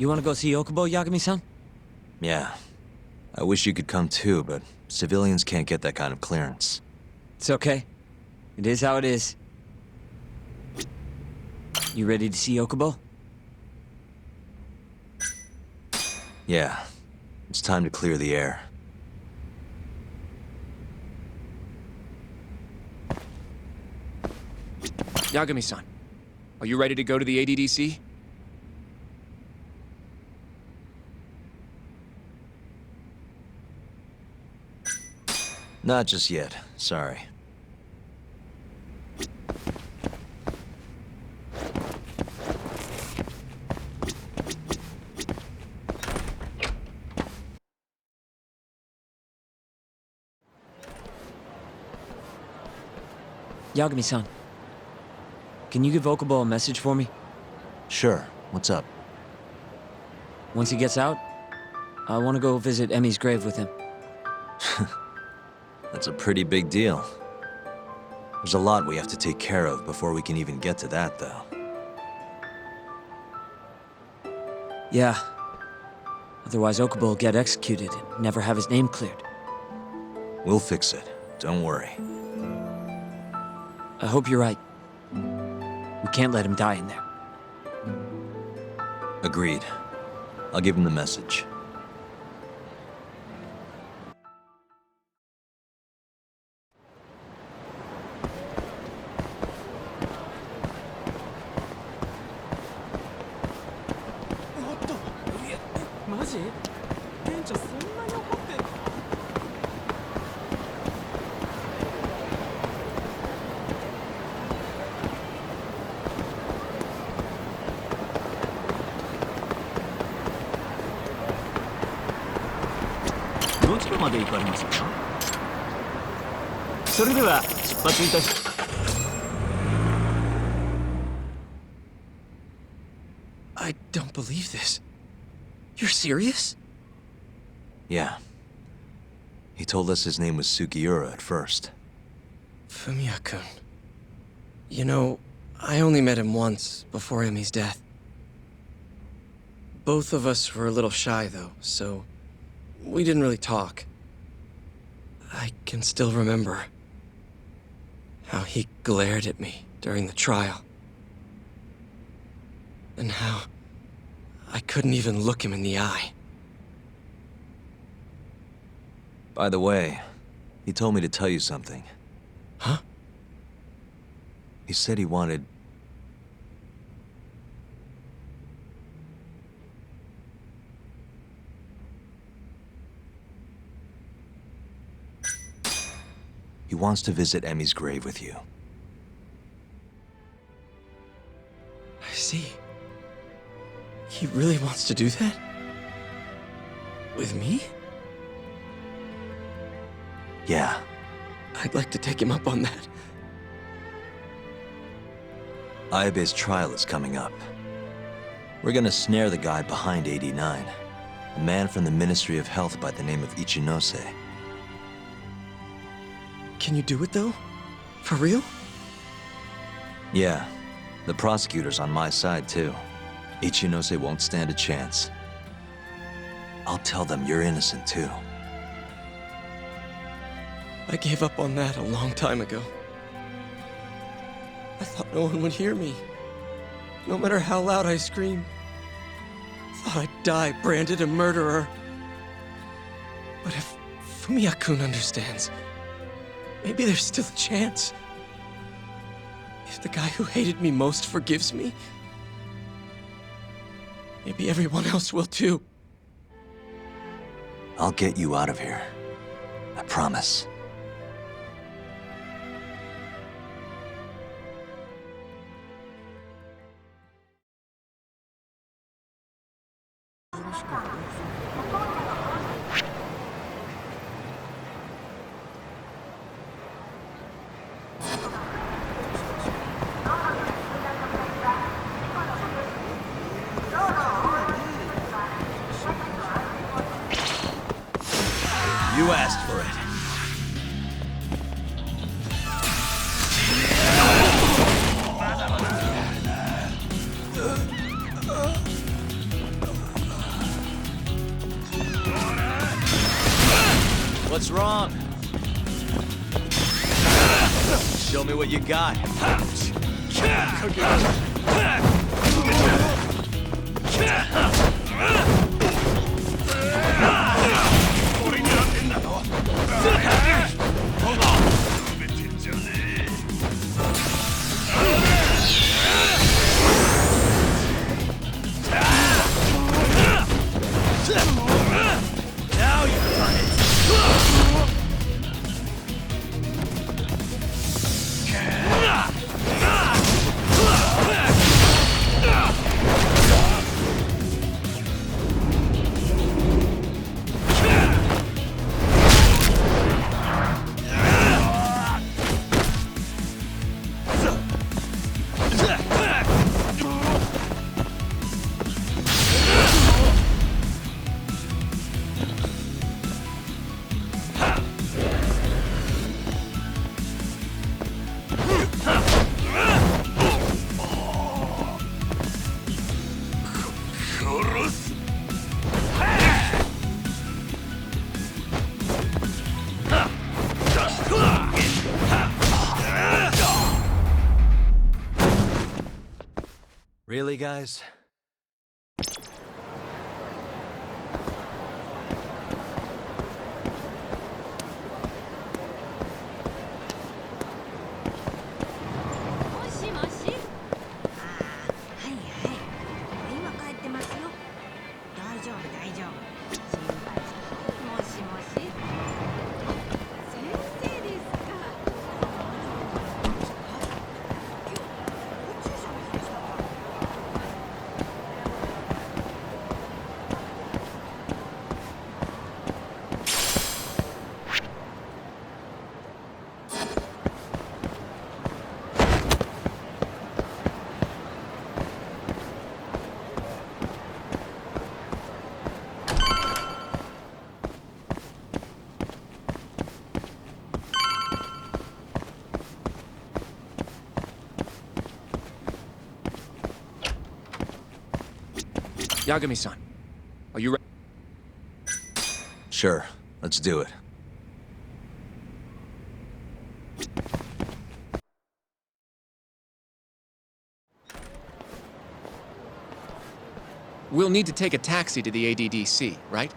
You wanna go see Okubo, Yagami-san? Yeah. I wish you could come too, but civilians can't get that kind of clearance. It's okay. It is how it is. You ready to see Okubo? Yeah. It's time to clear the air. Yagami-san, are you ready to go to the ADDC? Not just yet, sorry. Yagami-san, can you give Okubo a message for me? Sure, what's up? Once he gets out, I want to go visit Emi's grave with him. That's a pretty big deal. There's a lot we have to take care of before we can even get to that, though. Yeah. Otherwise, Okubo will get executed and never have his name cleared. We'll fix it, don't worry. I hope you're right. We can't let him die in there. Agreed. I'll give him the message. I don't believe this. You're serious? Yeah. He told us his name was Sugiura at first. Fumiya-kun. You know, I only met him once before Emi's death. Both of us were a little shy, though, so we didn't really talk. I can still remember how he glared at me during the trial. And how I couldn't even look him in the eye. By the way, he told me to tell you something. Huh? He said he wanted... He wants to visit Emi's grave with you. I see. He really wants to do that? With me? Yeah. I'd like to take him up on that. Ayabe's trial is coming up. We're gonna snare the guy behind 89. A man from the Ministry of Health by the name of Ichinose. Can you do it, though? For real? Yeah. The prosecutor's on my side, too. Ichinose won't stand a chance. I'll tell them you're innocent, too. I gave up on that a long time ago. I thought no one would hear me. No matter how loud I screamed. Thought I'd die branded a murderer. But if Fumiya-kun understands, maybe there's still a chance. If the guy who hated me most forgives me, maybe everyone else will too. I'll get you out of here. I promise. You asked for it. Show me what you got. Now you've done it! Really, guys? Yagami-san, are you ready? Sure, let's do it. We'll need to take a taxi to the ADDC, right?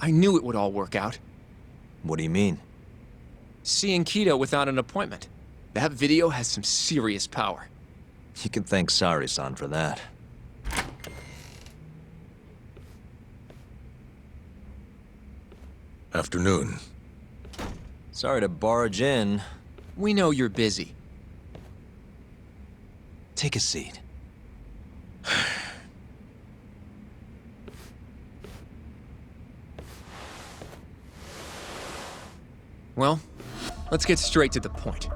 I knew it would all work out. What do you mean? Seeing Kido without an appointment. That video has some serious power. You can thank Sari-san for that. Afternoon. Sorry to barge in. We know you're busy. Take a seat. Well, let's get straight to the point.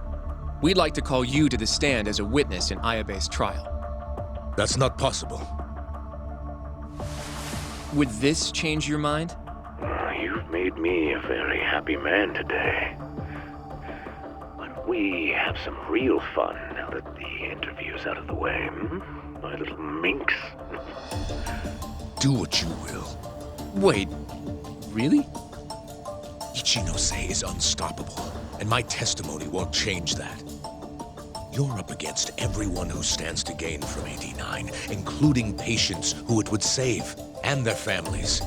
We'd like to call you to the stand as a witness in Ayabe's trial. That's not possible. Would this change your mind? You've made me a very happy man today. Why don't we have some real fun now that the interview's out of the way, my little minx? Do what you will. Wait, really? Ichinose is unstoppable, and my testimony won't change that. You're up against everyone who stands to gain from 89, including patients who it would save, and their families.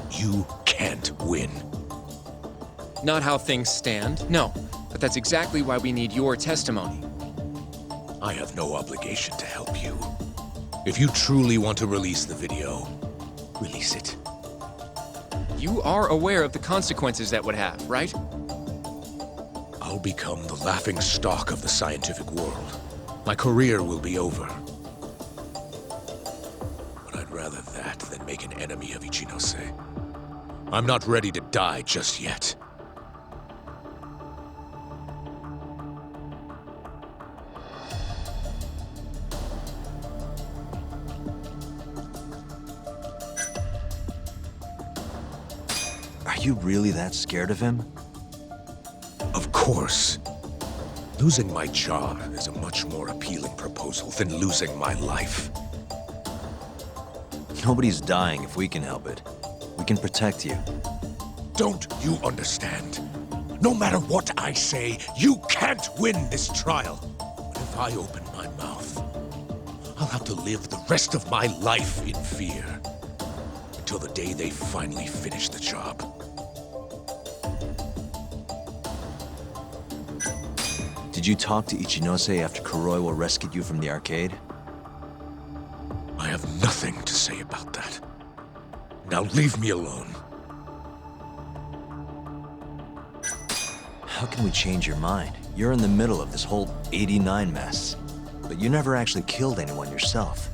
You can't win. Not how things stand, no. But that's exactly why we need your testimony. I have no obligation to help you. If you truly want to release the video, release it. You are aware of the consequences that would have, right? I'll become the laughing stock of the scientific world. My career will be over. But I'd rather that than make an enemy of Ichinose. I'm not ready to die just yet. Are you really that scared of him? Of course. Losing my job is a much more appealing proposal than losing my life. Nobody's dying if we can help it. We can protect you. Don't you understand? No matter what I say, you can't win this trial. But if I open my mouth, I'll have to live the rest of my life in fear. Until the day they finally finish the job. Did you talk to Ichinose after Kuroiwa rescued you from the arcade? I have nothing to say about that. Now leave me alone. How can we change your mind? You're in the middle of this whole 89 mess. But you never actually killed anyone yourself.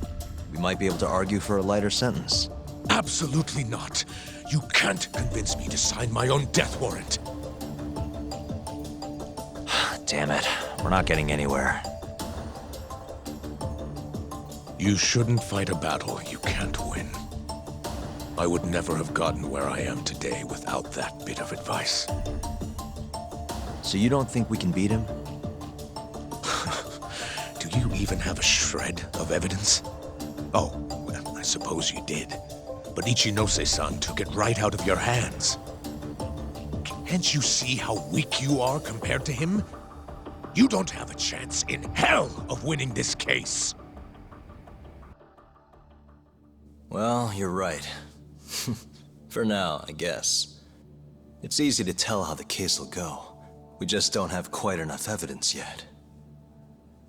We might be able to argue for a lighter sentence. Absolutely not. You can't convince me to sign my own death warrant. Damn it. We're not getting anywhere. You shouldn't fight a battle you can't win. I would never have gotten where I am today without that bit of advice. So you don't think we can beat him? Do you even have a shred of evidence? Oh, well, I suppose you did. But Ichinose-san took it right out of your hands. Can't you see how weak you are compared to him? You don't have a chance in hell of winning this case. Well, you're right. For now, I guess. It's easy to tell how the case will go. We just don't have quite enough evidence yet.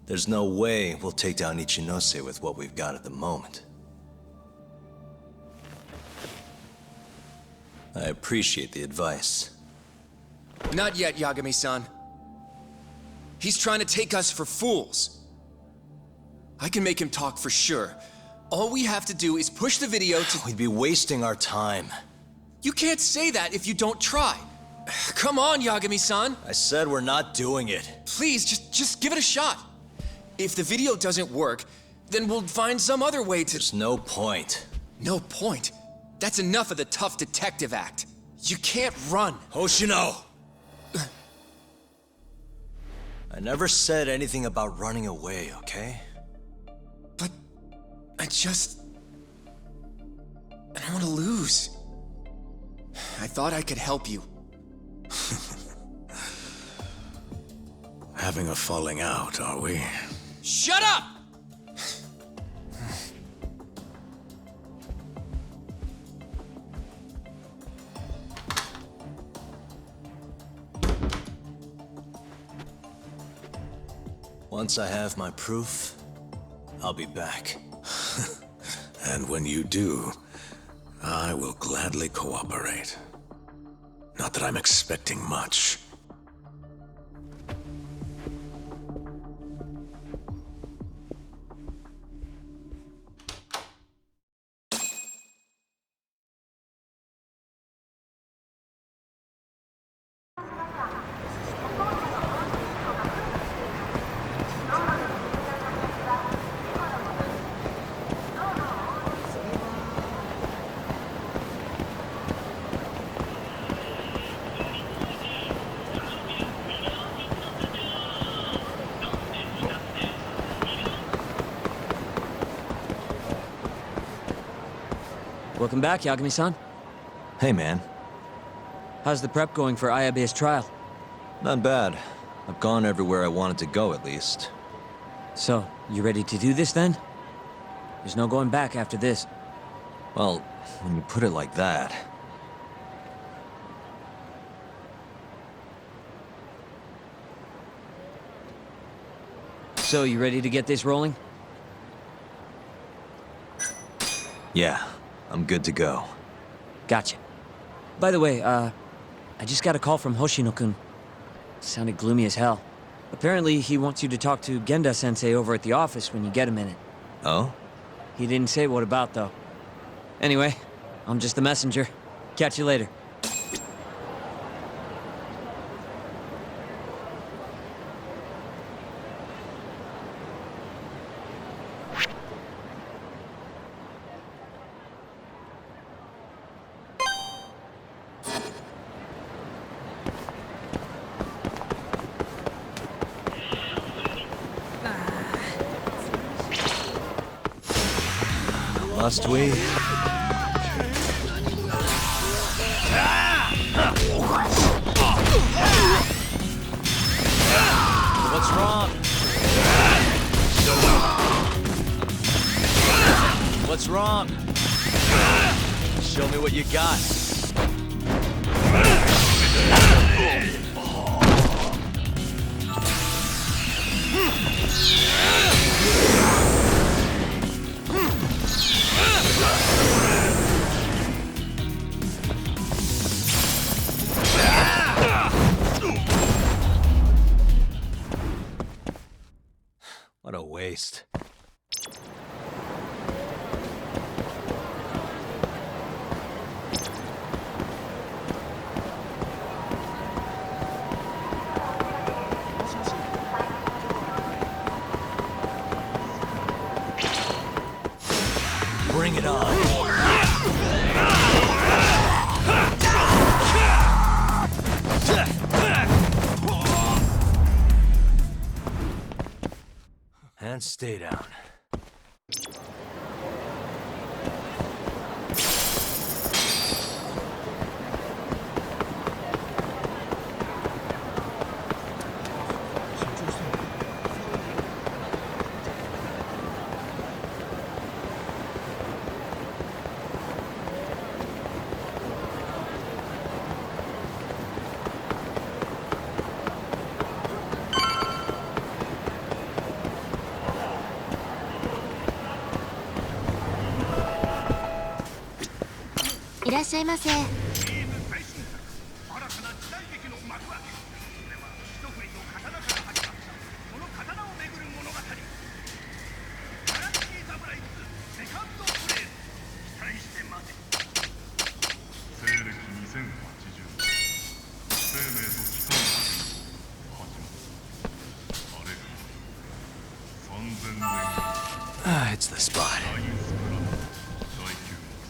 There's no way we'll take down Ichinose with what we've got at the moment. I appreciate the advice. Not yet, Yagami-san. He's trying to take us for fools. I can make him talk for sure. All we have to do is push the video to— We'd be wasting our time. You can't say that if you don't try. Come on, Yagami-san. I said we're not doing it. Please, just give it a shot. If the video doesn't work, then we'll find some other way to— There's no point. No point. That's enough of the tough detective act. You can't run. Hoshino! I never said anything about running away, okay? But I don't want to lose. I thought I could help you. Having a falling out, are we? Shut up! Once I have my proof, I'll be back. And when you do, I will gladly cooperate. Not that I'm expecting much. Welcome back, Yagami-san. Hey, man. How's the prep going for Ayabe's trial? Not bad. I've gone everywhere I wanted to go, at least. So, you ready to do this then? There's no going back after this. Well, when you put it like that... So, you ready to get this rolling? Yeah, I'm good to go. Gotcha. By the way, I just got a call from Hoshino-kun. Sounded gloomy as hell. Apparently, he wants you to talk to Genda-sensei over at the office when you get a minute. Oh? He didn't say what about, though. Anyway, I'm just the messenger. Catch you later. Must we? What's wrong? What's wrong? Show me what you got. What a waste. Bring it on. And stay down.いらっしゃいませ。Ah, it's the spot.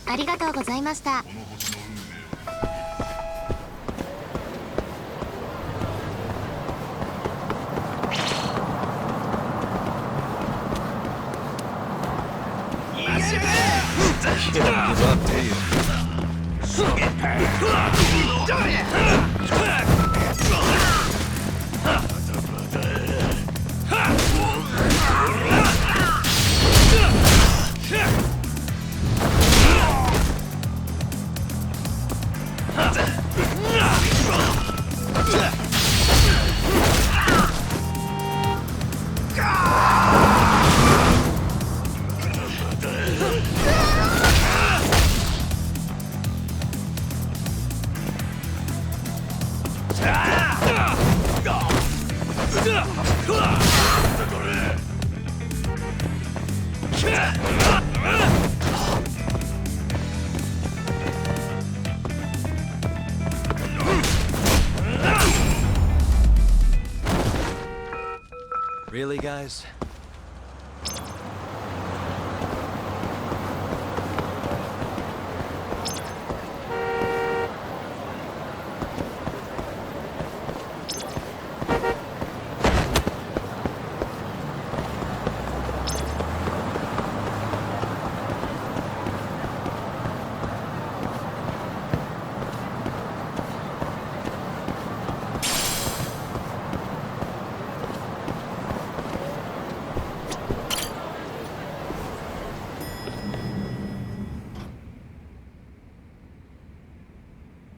ありがとうございました。You don't give up, do you? Really, guys?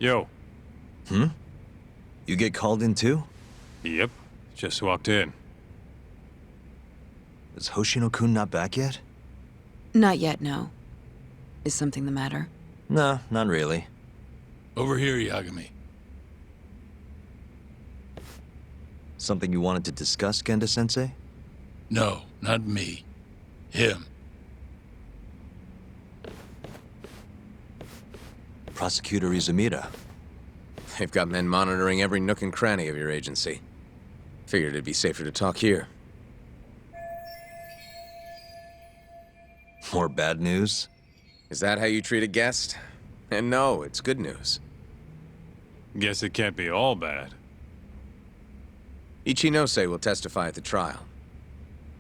Yo. You get called in too? Yep. Just walked in. Is Hoshino-kun not back yet? Not yet, no. Is something the matter? No, not really. Over here, Yagami. Something you wanted to discuss, Genda-sensei? No, not me. Him. Prosecutor Izumida. They've got men monitoring every nook and cranny of your agency. Figured it'd be safer to talk here. More bad news? Is that how you treat a guest? And no, it's good news. Guess it can't be all bad. Ichinose will testify at the trial.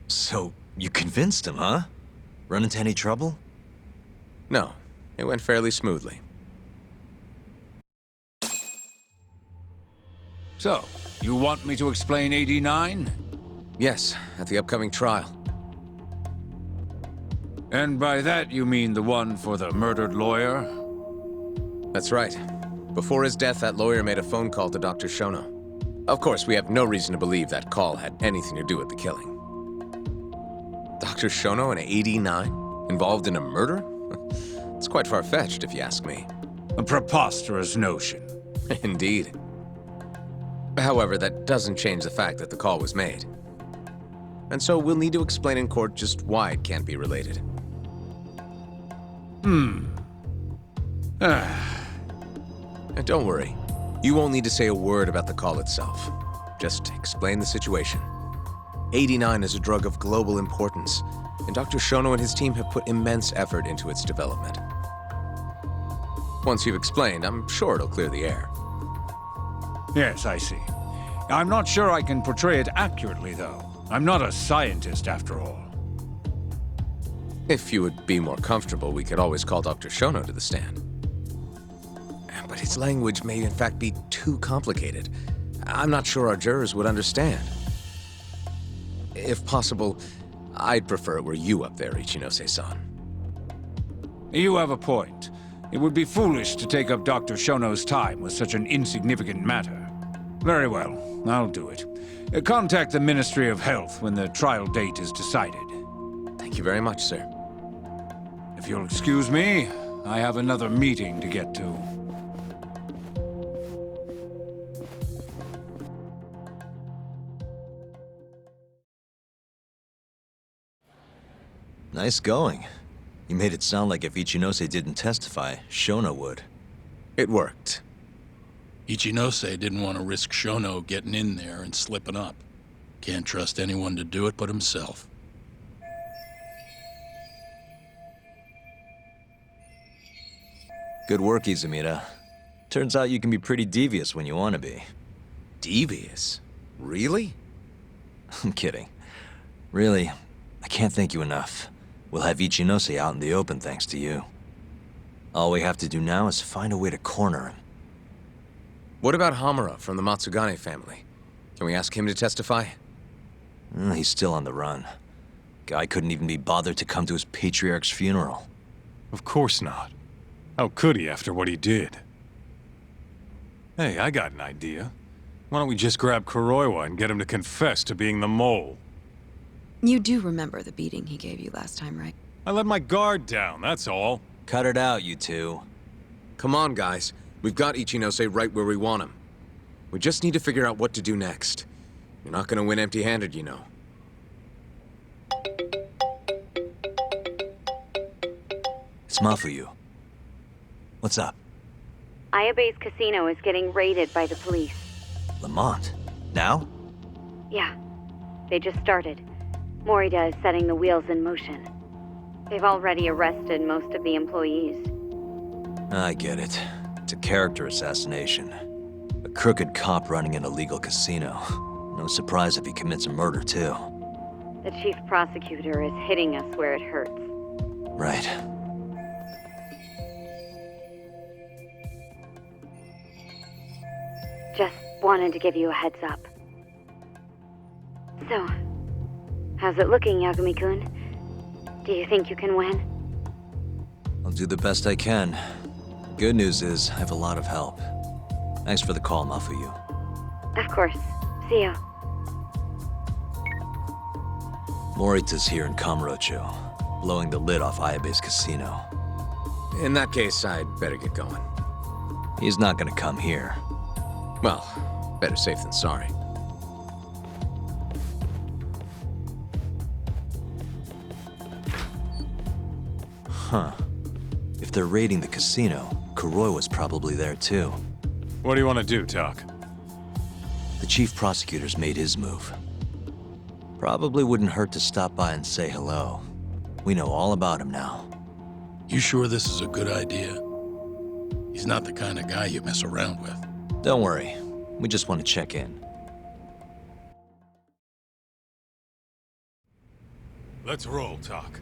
So, you convinced him, huh? Run into any trouble? No, it went fairly smoothly. So, you want me to explain 89? Yes, at the upcoming trial. And by that you mean the one for the murdered lawyer? That's right. Before his death, that lawyer made a phone call to Dr. Shono. Of course, we have no reason to believe that call had anything to do with the killing. Dr. Shono in 89? Involved in a murder? It's quite far-fetched, if you ask me. A preposterous notion. Indeed. However, that doesn't change the fact that the call was made. And so we'll need to explain in court just why it can't be related. And don't worry. You won't need to say a word about the call itself. Just explain the situation. 89 is a drug of global importance, and Dr. Shono and his team have put immense effort into its development. Once you've explained, I'm sure it'll clear the air. Yes, I see. I'm not sure I can portray it accurately, though. I'm not a scientist, after all. If you would be more comfortable, we could always call Dr. Shono to the stand. But his language may in fact be too complicated. I'm not sure our jurors would understand. If possible, I'd prefer it were you up there, Ichinose-san. You have a point. It would be foolish to take up Dr. Shono's time with such an insignificant matter. Very well, I'll do it. Contact the Ministry of Health when the trial date is decided. Thank you very much, sir. If you'll excuse me, I have another meeting to get to. Nice going. You made it sound like if Ichinose didn't testify, Shono would. It worked. Ichinose didn't want to risk Shono getting in there and slipping up. Can't trust anyone to do it but himself. Good work, Izumida. Turns out you can be pretty devious when you want to be. Devious? Really? I'm kidding. Really, I can't thank you enough. We'll have Ichinose out in the open thanks to you. All we have to do now is find a way to corner him. What about Hamura from the Matsugane family? Can we ask him to testify? He's still on the run. Guy couldn't even be bothered to come to his patriarch's funeral. Of course not. How could he after what he did? Hey, I got an idea. Why don't we just grab Kuroiwa and get him to confess to being the mole? You do remember the beating he gave you last time, right? I let my guard down, that's all. Cut it out, you two. Come on, guys. We've got Ichinose right where we want him. We just need to figure out what to do next. You're not gonna win empty-handed, you know. It's Mafuyu. What's up? Ayabe's casino is getting raided by the police. Lamont? Now? Yeah, they just started. Morita is setting the wheels in motion. They've already arrested most of the employees. I get it. It's a character assassination. A crooked cop running an illegal casino. No surprise if he commits a murder, too. The chief prosecutor is hitting us where it hurts. Right. Just wanted to give you a heads up. So, how's it looking, Yagami-kun? Do you think you can win? I'll do the best I can. Good news is, I have a lot of help. Thanks for the call, Mafuyu. Of course. See ya. Morita's here in Kamurocho, blowing the lid off Ayabe's casino. In that case, I'd better get going. He's not gonna come here. Well, better safe than sorry. Huh. If they're raiding the casino, Kuroi was probably there too. What do you want to do, Doc? The chief prosecutor's made his move. Probably wouldn't hurt to stop by and say hello. We know all about him now. You sure this is a good idea? He's not the kind of guy you mess around with. Don't worry. We just want to check in. Let's roll, Doc.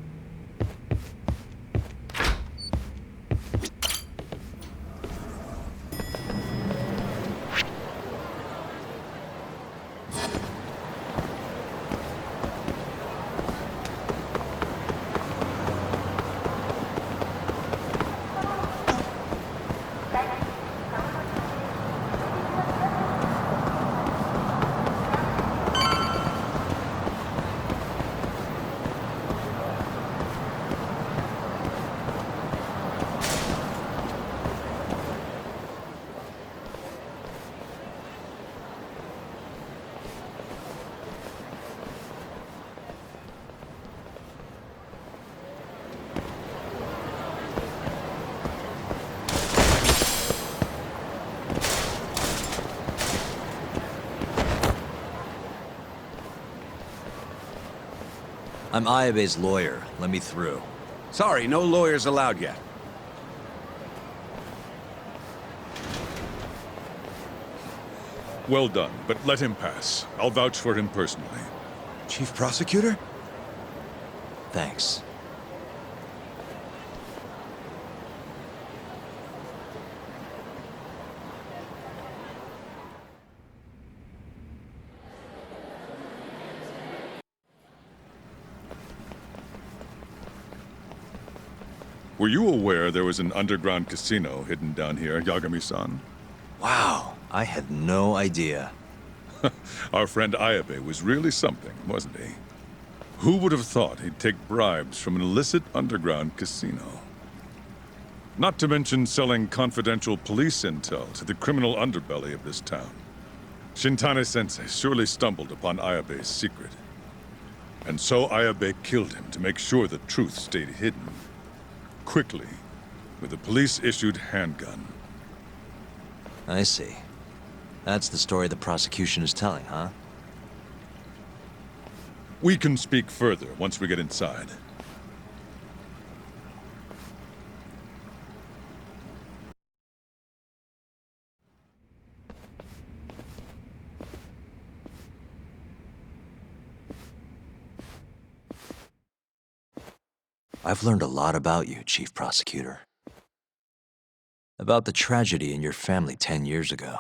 I'm Ayabe's lawyer. Let me through. Sorry, no lawyers allowed yet. Well done, but let him pass. I'll vouch for him personally. Chief Prosecutor? Thanks. Were you aware there was an underground casino hidden down here, Yagami-san? Wow, I had no idea. Our friend Ayabe was really something, wasn't he? Who would have thought he'd take bribes from an illicit underground casino? Not to mention selling confidential police intel to the criminal underbelly of this town. Shintane-sensei surely stumbled upon Ayabe's secret. And so Ayabe killed him to make sure the truth stayed hidden. Quickly, with a police-issued handgun. I see. That's the story the prosecution is telling, huh? We can speak further once we get inside. I've learned a lot about you, Chief Prosecutor. About the tragedy in your family 10 years ago.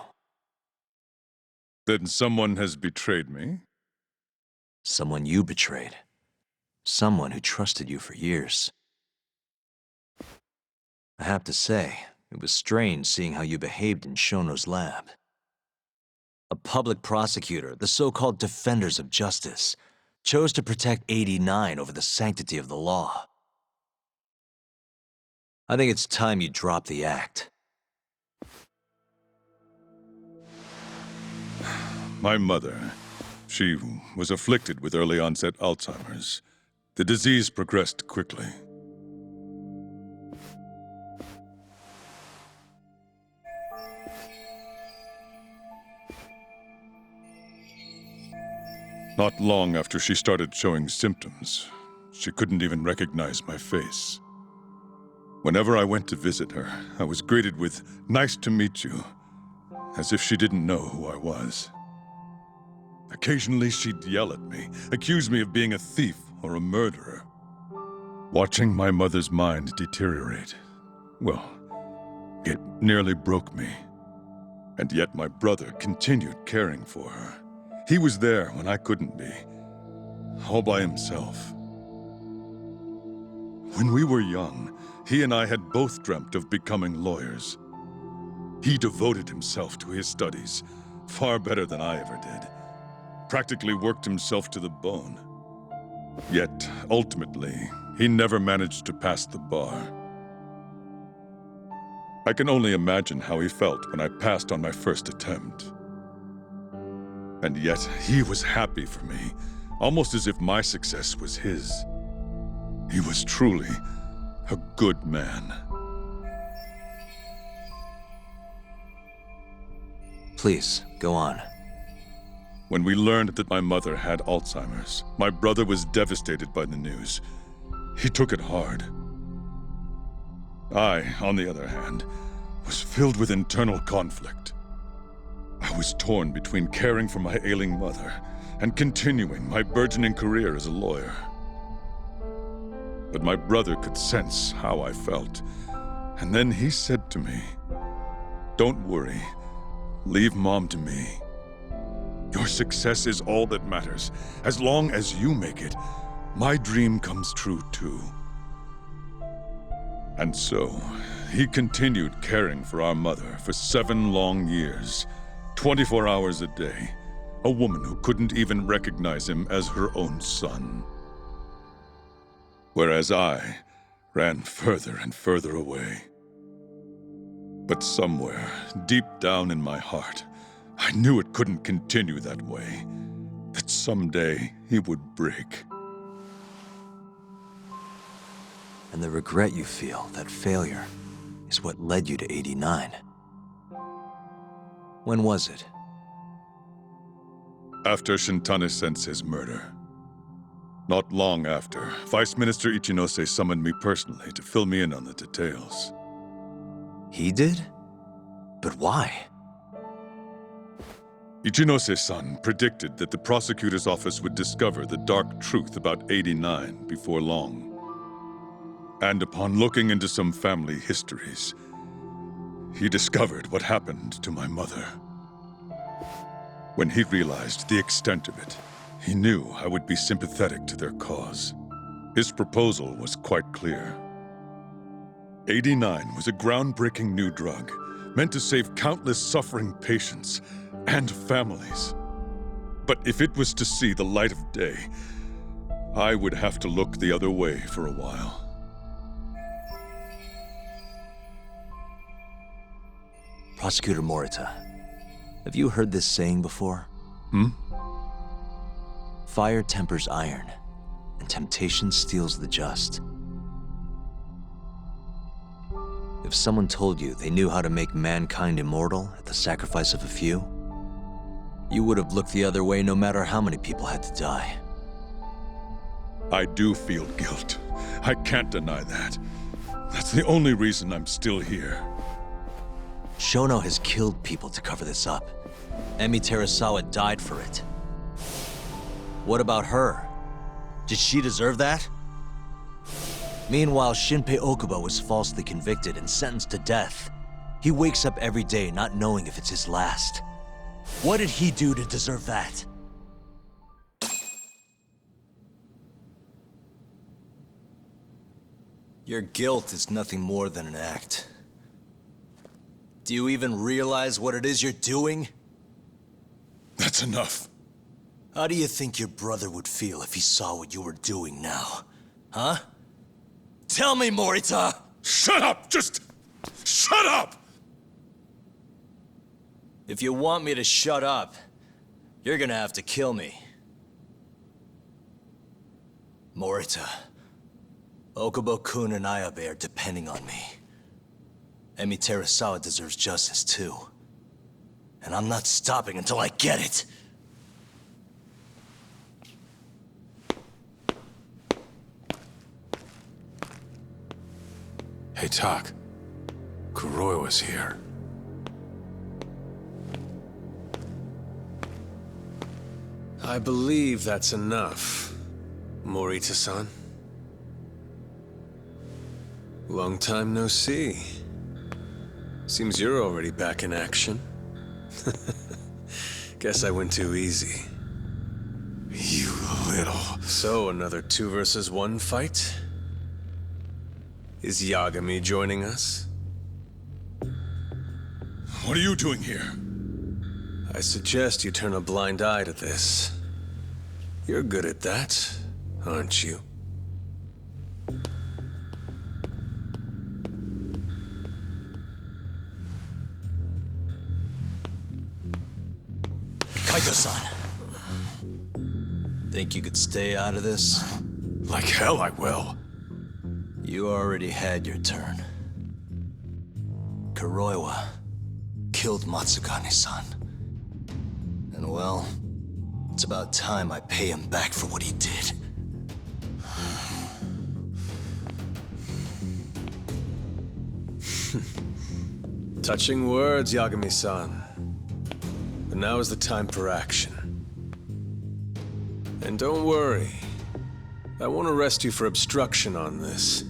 Then someone has betrayed me? Someone you betrayed. Someone who trusted you for years. I have to say, it was strange seeing how you behaved in Shono's lab. A public prosecutor, the so-called defenders of justice, chose to protect 89 over the sanctity of the law. I think it's time you drop the act. My mother, she was afflicted with early onset Alzheimer's. The disease progressed quickly. Not long after she started showing symptoms, she couldn't even recognize my face. Whenever I went to visit her, I was greeted with, "Nice to meet you," as if she didn't know who I was. Occasionally, she'd yell at me, accuse me of being a thief or a murderer. Watching my mother's mind deteriorate, well, it nearly broke me. And yet my brother continued caring for her. He was there when I couldn't be, all by himself. When we were young, he and I had both dreamt of becoming lawyers. He devoted himself to his studies, far better than I ever did. Practically worked himself to the bone. Yet, ultimately, he never managed to pass the bar. I can only imagine how he felt when I passed on my first attempt. And yet, he was happy for me, almost as if my success was his. He was truly a good man. Please, go on. When we learned that my mother had Alzheimer's, my brother was devastated by the news. He took it hard. I, on the other hand, was filled with internal conflict. I was torn between caring for my ailing mother and continuing my burgeoning career as a lawyer. But my brother could sense how I felt, and then he said to me, "Don't worry, leave Mom to me. Your success is all that matters. As long as you make it, my dream comes true too." And so, he continued caring for our mother for 7 long years, 24 hours a day, a woman who couldn't even recognize him as her own son. Whereas I ran further and further away. But somewhere, deep down in my heart, I knew it couldn't continue that way, that someday he would break. And the regret you feel, that failure, is what led you to 89. When was it? After Shintane-sensei's murder. Not long after, Vice Minister Ichinose summoned me personally to fill me in on the details. He did? But why? Ichinose-san predicted that the prosecutor's office would discover the dark truth about 89 before long. And upon looking into some family histories, he discovered what happened to my mother. When he realized the extent of it, he knew I would be sympathetic to their cause. His proposal was quite clear. 89 was a groundbreaking new drug, meant to save countless suffering patients and families. But if it was to see the light of day, I would have to look the other way for a while. Prosecutor Morita, have you heard this saying before? Fire tempers iron, and temptation steals the just. If someone told you they knew how to make mankind immortal at the sacrifice of a few, you would have looked the other way no matter how many people had to die. I do feel guilt. I can't deny that. That's the only reason I'm still here. Shono has killed people to cover this up. Emi Terasawa died for it. What about her? Did she deserve that? Meanwhile, Shinpei Okubo was falsely convicted and sentenced to death. He wakes up every day not knowing if it's his last. What did he do to deserve that? Your guilt is nothing more than an act. Do you even realize what it is you're doing? That's enough. How do you think your brother would feel if he saw what you were doing now? Huh? Tell me, Morita! Shut up! Just shut up! If you want me to shut up, you're gonna have to kill me. Morita, Okubo-kun and Ayabe are depending on me. Emi Terasawa deserves justice too. And I'm not stopping until I get it! Hey, Tak. Kuroi was here. I believe that's enough, Morita-san. Long time no see. Seems you're already back in action. Guess I went too easy. You little... So, another 2 versus 1 fight? Is Yagami joining us? What are you doing here? I suggest you turn a blind eye to this. You're good at that, aren't you? Kaito-san. Think you could stay out of this? Like hell I will. You already had your turn. Kuroiwa killed Matsugane-san. And well, it's about time I pay him back for what he did. Touching words, Yagami-san. But now is the time for action. And don't worry. I won't arrest you for obstruction on this.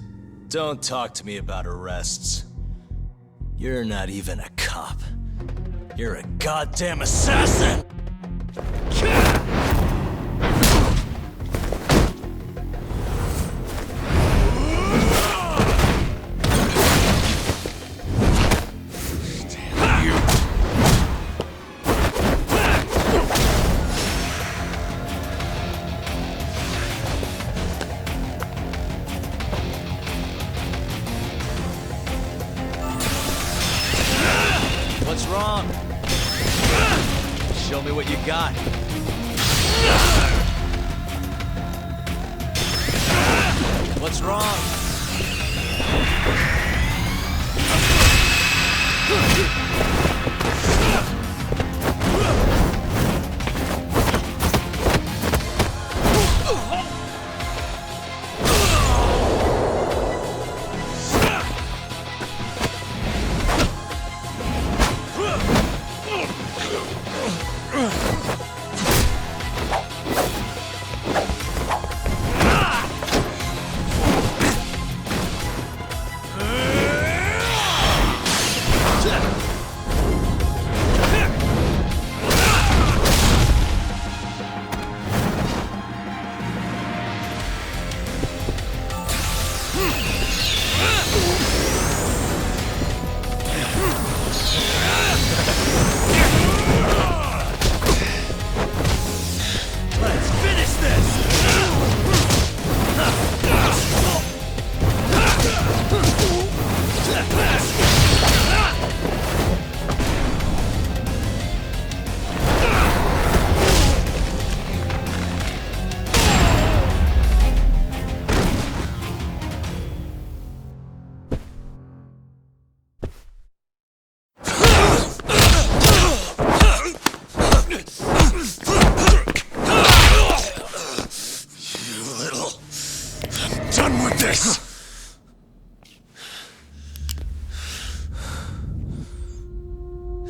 Don't talk to me about arrests. You're not even a cop. You're a goddamn assassin! What's wrong? Show me what you got. What's wrong?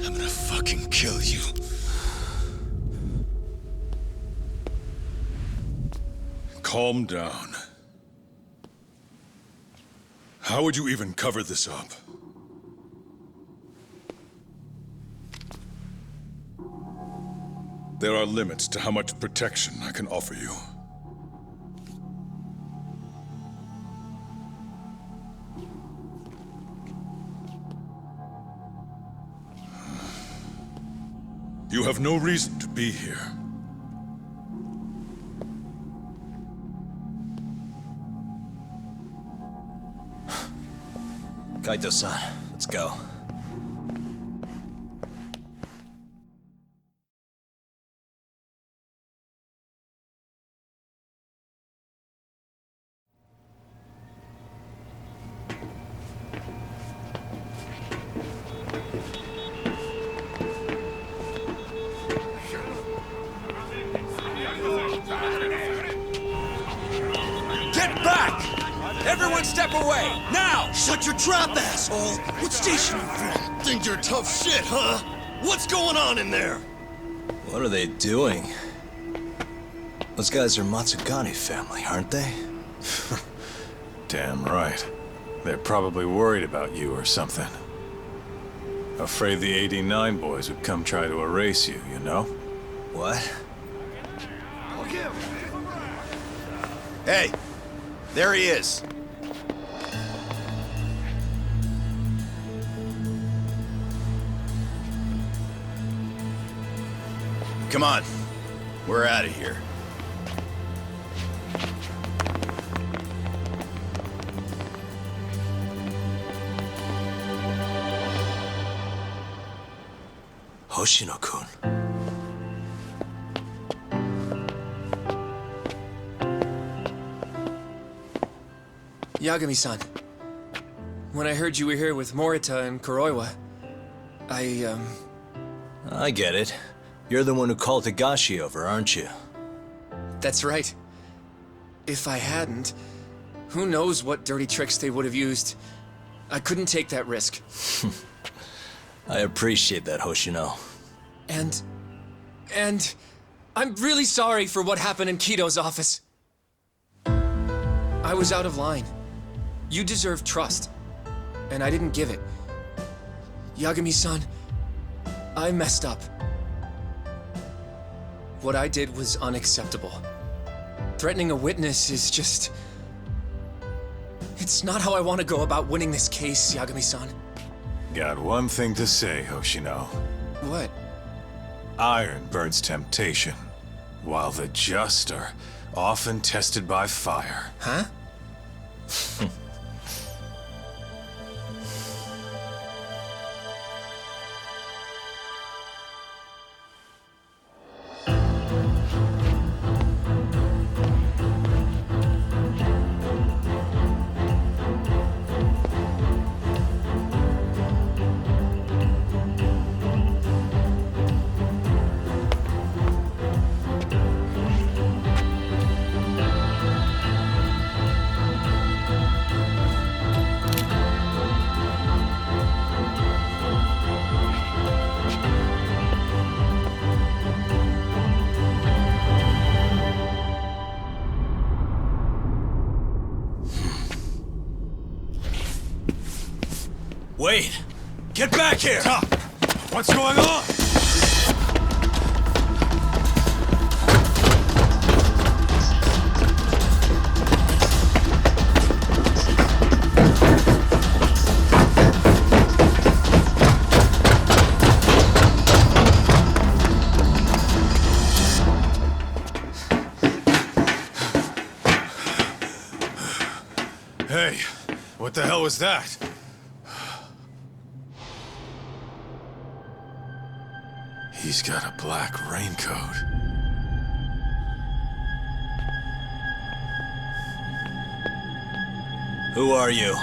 I'm gonna fucking kill you. Calm down. How would you even cover this up? There are limits to how much protection I can offer you. You have no reason to be here. Kaito-san, let's go. Get back! Everyone step away, now! Shut your trap, asshole! What station you from? Think you're tough shit, huh? What's going on in there? What are they doing? Those guys are Matsugane family, aren't they? Damn right. They're probably worried about you or something. Afraid the 89 boys would come try to erase you, you know? What? Hey, there he is. come on. We're out of here. Hoshino-kun. Yagami-san. When I heard you were here with Morita and Kuroiwa, I get it. You're the one who called Higashi over, aren't you? That's right. If I hadn't, who knows what dirty tricks they would have used. I couldn't take that risk. I appreciate that, Hoshino. And I'm really sorry for what happened in Kito's office. I was out of line. You deserve trust, and I didn't give it. Yagami-san, I messed up. What I did was unacceptable. Threatening a witness is just... It's not how I want to go about winning this case, Yagami-san. Got one thing to say, Hoshino. What? Iron burns temptation, while the just are often tested by fire. Huh? Wait! Get back here! Stop! What's going on? Hey, what the hell was that? He's got a black raincoat. Who are you?